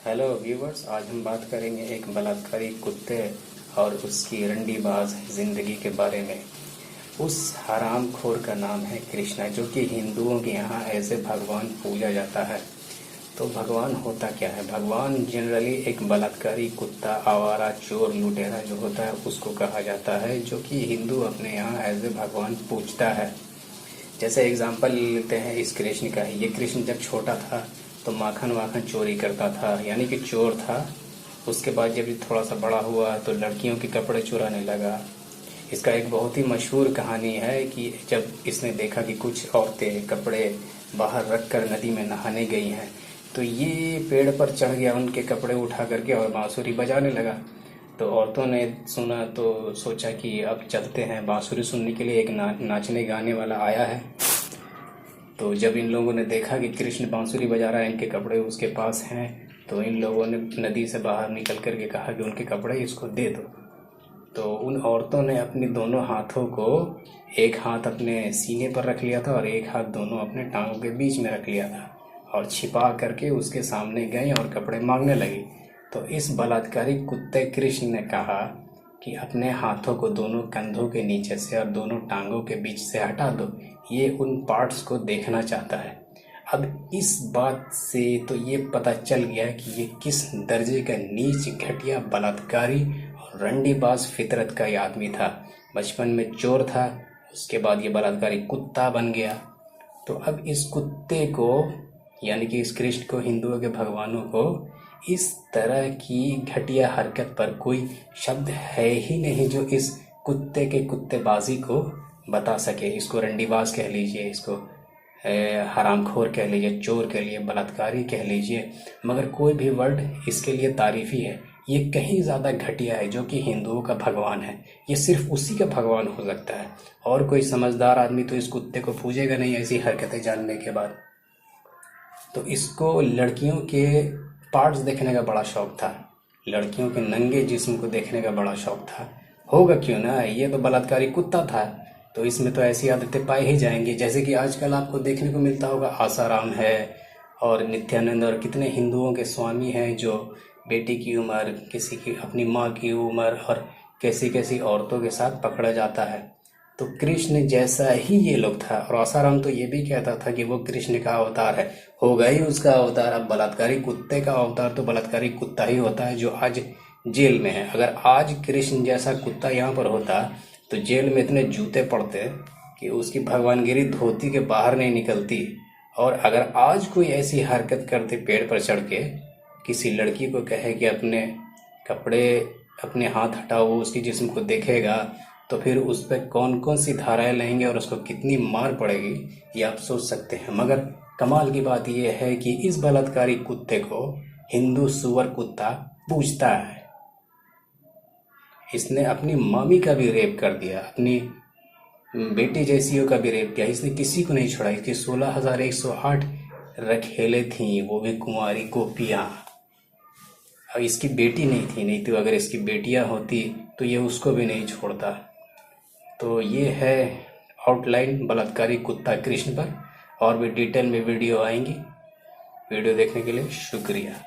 Hello viewers, आज हम बात करेंगे एक बलात्कारी कुत्ते और उसकी रंडीबाज ज़िंदगी के बारे में। उस हरामखोर का नाम है कृष्णा, जो कि हिंदुओं के यहाँ ऐसे भगवान पूजा जाता है। तो भगवान होता क्या है? भगवान जनरली एक बलात्कारी कुत्ता, आवारा, चोर, लुटेरा जो होता है उसको कहा जाता है, जो कि हिंदू अपने यहाँ एज ए भगवान पूजता है। जैसे एग्जाम्पल लेते हैं इस कृष्ण का ही। ये कृष्ण जब छोटा था तो माखन वाखन चोरी करता था, यानी कि चोर था। उसके बाद जब ये थोड़ा सा बड़ा हुआ तो लड़कियों के कपड़े चुराने लगा। इसका एक बहुत ही मशहूर कहानी है कि जब इसने देखा कि कुछ औरतें कपड़े बाहर रख कर नदी में नहाने गई हैं, तो ये पेड़ पर चढ़ गया, उनके कपड़े उठा करके और बांसुरी बजाने लगा। तो औरतों ने सुना तो सोचा कि अब चलते हैं, बांसुरी सुनने के लिए एक नाचने गाने वाला आया है। तो जब इन लोगों ने देखा कि कृष्ण बांसुरी बजा रहा है, इनके कपड़े उसके पास हैं, तो इन लोगों ने नदी से बाहर निकल करके कहा कि उनके कपड़े इसको दे दो। तो उन औरतों ने अपने दोनों हाथों को, एक हाथ अपने सीने पर रख लिया था और एक हाथ दोनों अपने टांगों के बीच में रख लिया था और छिपा करके उसके सामने गए और कपड़े मांगने लगी। तो इस बलात्कारी कुत्ते कृष्ण ने कहा कि अपने हाथों को दोनों कंधों के नीचे से और दोनों टांगों के बीच से हटा दो, ये उन पार्ट्स को देखना चाहता है। अब इस बात से तो ये पता चल गया कि ये किस दर्जे का नीच, घटिया, बलात्कारी और रंडीबाज फितरत का ये आदमी था। बचपन में चोर था, उसके बाद ये बलात्कारी कुत्ता बन गया। तो अब इस कुत्ते को, यानी कि इस कृष्ण को, हिंदुओं के भगवानों को इस तरह की घटिया हरकत पर कोई शब्द है ही नहीं जो इस कुत्ते के कुत्तेबाजी को बता सके। इसको रंडीबाज कह लीजिए, इसको हरामखोर कह लीजिए, चोर कह लीजिए, बलात्कारी कह लीजिए, मगर कोई भी वर्ड इसके लिए तारीफ़ी है। ये कहीं ज़्यादा घटिया है, जो कि हिंदुओं का भगवान है। ये सिर्फ उसी का भगवान हो सकता है, और कोई समझदार आदमी तो इस कुत्ते को पूजेगा नहीं ऐसी हरकतें जानने के बाद। तो इसको लड़कियों के पार्ट्स देखने का बड़ा शौक था, लड़कियों के नंगे जिस्म को देखने का बड़ा शौक था। होगा क्यों ना, ये तो बलात्कारी कुत्ता था, तो इसमें तो ऐसी आदतें पाई ही जाएंगी। जैसे कि आजकल आपको देखने को मिलता होगा, आसाराम है और नित्यानंद और कितने हिंदुओं के स्वामी हैं जो बेटी की उम्र, किसी की अपनी माँ की उम्र और कैसी कैसी औरतों के साथ पकड़ा जाता है। तो कृष्ण जैसा ही ये लोग था। और आसाराम तो ये भी कहता था कि वो कृष्ण का अवतार है, होगा ही उसका अवतार। अब बलात्कारी कुत्ते का अवतार तो बलात्कारी कुत्ता ही होता है, जो आज जेल में है। अगर आज कृष्ण जैसा कुत्ता यहाँ पर होता तो जेल में इतने जूते पड़ते कि उसकी भगवानगिरी धोती के बाहर नहीं निकलती। और अगर आज कोई ऐसी हरकत करते, पेड़ पर चढ़ के किसी लड़की को कहे कि अपने कपड़े, अपने हाथ हटाओ, वो उसकी जिस्म को देखेगा, तो फिर उस पर कौन कौन सी धाराएं लेंगे और उसको कितनी मार पड़ेगी, ये आप सोच सकते हैं। मगर कमाल की बात यह है कि इस बलात्कारी कुत्ते को हिंदू सुअर कुत्ता पूजता है। इसने अपनी मामी का भी रेप कर दिया, अपनी बेटी जैसियों का भी रेप किया। इसने किसी को नहीं छोड़ा। इसकी 16,108 रखेले थी, वो भी कुंवारी गोपियाँ। अब इसकी बेटी नहीं थी, नहीं तो अगर इसकी बेटियां होती तो ये उसको भी नहीं छोड़ता। तो ये है आउटलाइन बलात्कारी कुत्ता कृष्ण पर। और भी डिटेल में वीडियो आएंगी। वीडियो देखने के लिए शुक्रिया।